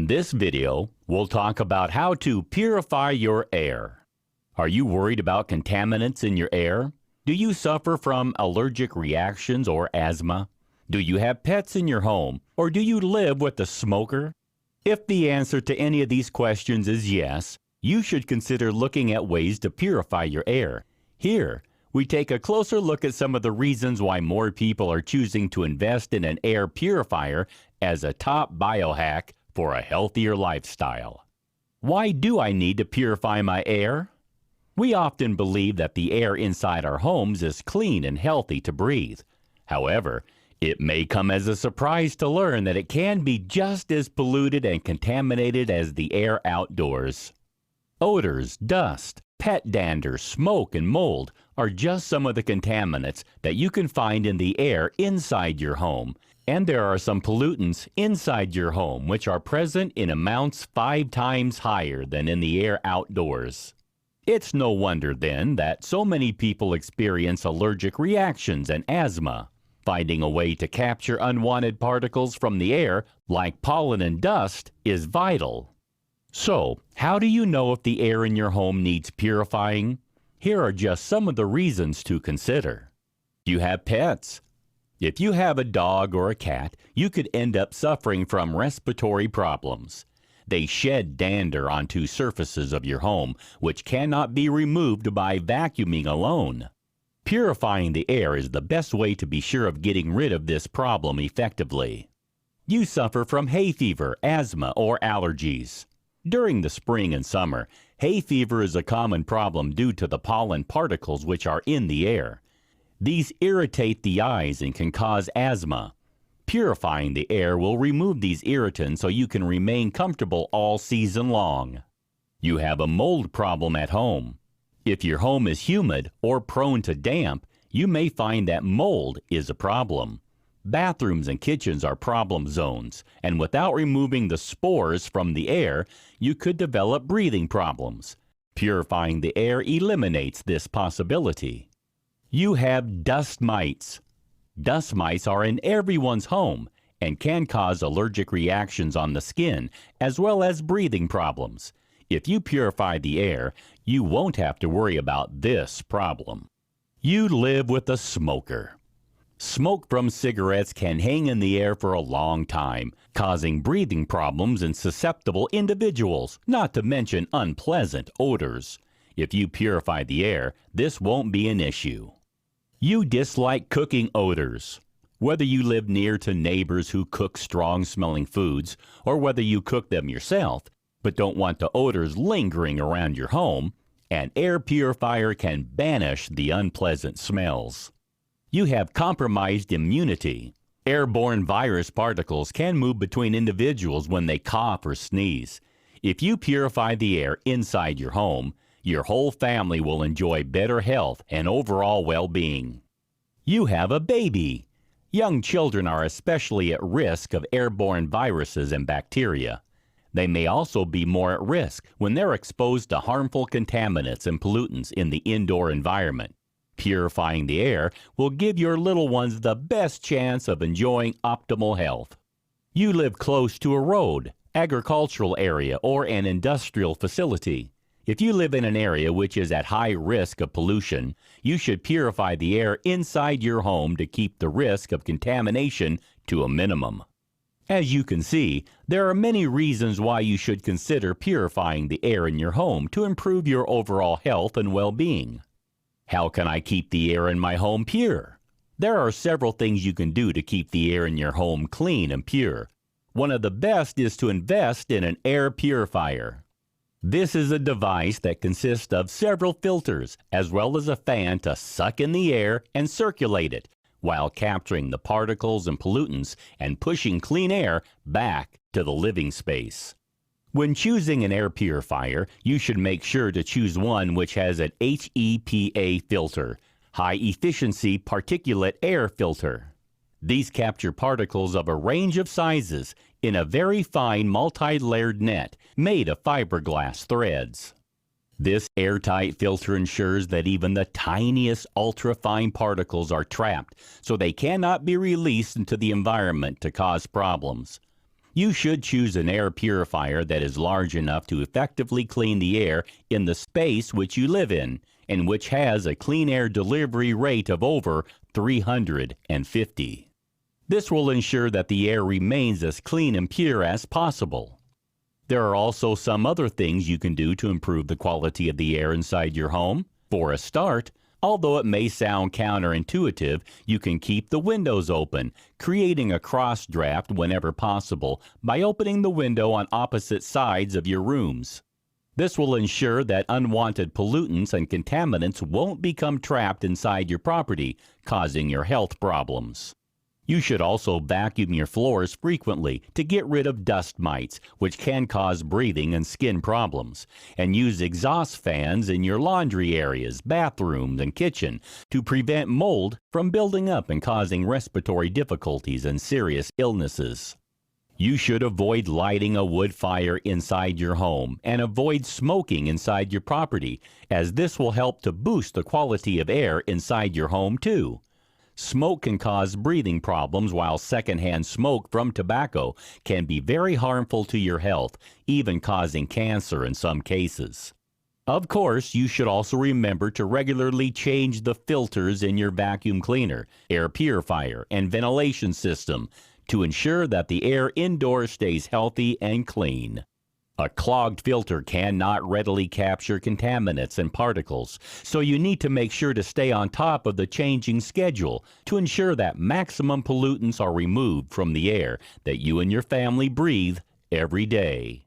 this video, we'll talk about how to purify your air. Are you worried about contaminants in your air? Do you suffer from allergic reactions or asthma? Do you have pets in your home, or do you live with a smoker? If the answer to any of these questions is yes, you should consider looking at ways to purify your air. Here, we take a closer look at some of the reasons why more people are choosing to invest in an air purifier as a top biohack for a healthier lifestyle. Why do I need to purify my air? We often believe that the air inside our homes is clean and healthy to breathe. However, it may come as a surprise to learn that it can be just as polluted and contaminated as the air outdoors. Odors, dust, pet dander, smoke, and mold are just some of the contaminants that you can find in the air inside your home. And there are some pollutants inside your home which are present in amounts 5 times higher than in the air outdoors. It's no wonder then that so many people experience allergic reactions and asthma. Finding a way to capture unwanted particles from the air, like pollen and dust, is vital. So, how do you know if the air in your home needs purifying? Here are just some of the reasons to consider. You have pets. If you have a dog or a cat, you could end up suffering from respiratory problems. They shed dander onto surfaces of your home, which cannot be removed by vacuuming alone. Purifying the air is the best way to be sure of getting rid of this problem effectively. You suffer from hay fever, asthma, or allergies. During the spring and summer, hay fever is a common problem due to the pollen particles which are in the air. These irritate the eyes and can cause asthma. Purifying the air will remove these irritants so you can remain comfortable all season long. You have a mold problem at home. If your home is humid or prone to damp, you may find that mold is a problem. Bathrooms and kitchens are problem zones, and without removing the spores from the air, you could develop breathing problems. Purifying the air eliminates this possibility. You have dust mites. Dust mites are in everyone's home and can cause allergic reactions on the skin as well as breathing problems. If you purify the air, you won't have to worry about this problem. You live with a smoker. Smoke from cigarettes can hang in the air for a long time, causing breathing problems in susceptible individuals, not to mention unpleasant odors. If you purify the air, this won't be an issue. You dislike cooking odors. Whether you live near to neighbors who cook strong-smelling foods, or whether you cook them yourself, but don't want the odors lingering around your home, an air purifier can banish the unpleasant smells. You have compromised immunity. Airborne virus particles can move between individuals when they cough or sneeze. If you purify the air inside your home, your whole family will enjoy better health and overall well-being. You have a baby. Young children are especially at risk of airborne viruses and bacteria. They may also be more at risk when they're exposed to harmful contaminants and pollutants in the indoor environment. Purifying the air will give your little ones the best chance of enjoying optimal health. You live close to a road, agricultural area, or an industrial facility. If you live in an area which is at high risk of pollution, you should purify the air inside your home to keep the risk of contamination to a minimum. As you can see, there are many reasons why you should consider purifying the air in your home to improve your overall health and well-being. How can I keep the air in my home pure? There are several things you can do to keep the air in your home clean and pure. One of the best is to invest in an air purifier. This is a device that consists of several filters, as well as a fan to suck in the air and circulate it, while capturing the particles and pollutants and pushing clean air back to the living space. When choosing an air purifier, you should make sure to choose one which has an HEPA filter, high efficiency particulate air filter. These capture particles of a range of sizes in a very fine multi-layered net made of fiberglass threads. This airtight filter ensures that even the tiniest ultra-fine particles are trapped so they cannot be released into the environment to cause problems. You should choose an air purifier that is large enough to effectively clean the air in the space which you live in, and which has a clean air delivery rate of over 350. This will ensure that the air remains as clean and pure as possible. There are also some other things you can do to improve the quality of the air inside your home. For a start, although it may sound counterintuitive, you can keep the windows open, creating a cross draft whenever possible by opening the window on opposite sides of your rooms. This will ensure that unwanted pollutants and contaminants won't become trapped inside your property, causing your health problems. You should also vacuum your floors frequently to get rid of dust mites, which can cause breathing and skin problems, and use exhaust fans in your laundry areas, bathrooms, and kitchen to prevent mold from building up and causing respiratory difficulties and serious illnesses. You should avoid lighting a wood fire inside your home and avoid smoking inside your property, as this will help to boost the quality of air inside your home too. Smoke can cause breathing problems, while secondhand smoke from tobacco can be very harmful to your health, even causing cancer in some cases. Of course, you should also remember to regularly change the filters in your vacuum cleaner, air purifier, and ventilation system to ensure that the air indoors stays healthy and clean. A clogged filter cannot readily capture contaminants and particles, so you need to make sure to stay on top of the changing schedule to ensure that maximum pollutants are removed from the air that you and your family breathe every day.